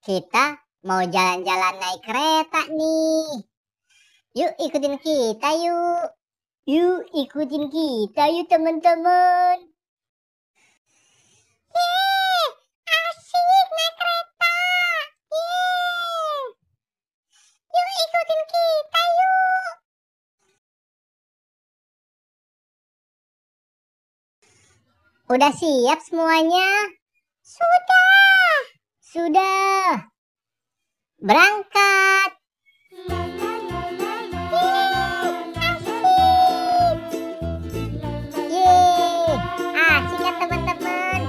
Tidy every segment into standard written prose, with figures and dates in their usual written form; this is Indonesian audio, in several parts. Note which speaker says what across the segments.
Speaker 1: Kita mau jalan-jalan naik kereta nih. Yuk ikutin kita yuk. Yuk ikutin kita yuk teman-teman. Yeay, asik naik kereta. Yeay. Yuk ikutin kita yuk. Udah siap semuanya? Sudah. Berangkat. Asik kan teman-teman?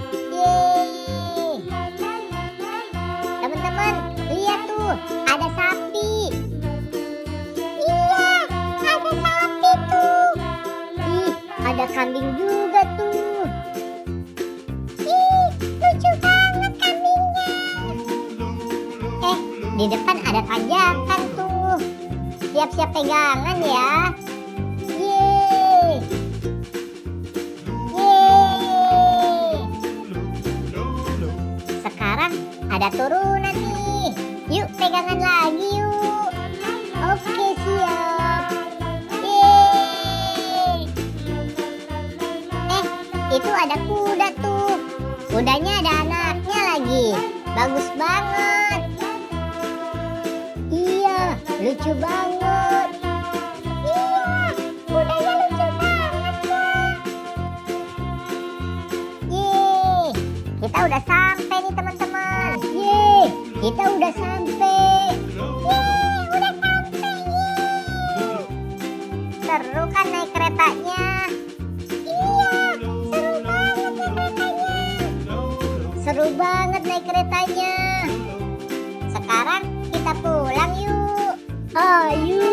Speaker 1: Teman-teman, lihat tuh, ada sapi. Iya, ada sapi tuh. Ada kambing juga tuh. Lucu banget kambingnya. Di depan ada tanjakan tuh. Siap-siap pegangan ya. Sekarang ada turunan nih. Yuk pegangan lagi yuk. Oke, siap. Itu ada kuda tuh. Kudanya ada anaknya lagi. Bagus banget. Iya, lucu banget. Iya, kudanya lucu banget kok. Kita udah sampai nih teman-teman. Kita udah sampai. Udah sampai. Seru kan naik keretanya? Seru banget naik keretanya. Sekarang kita pulang yuk. Ayo.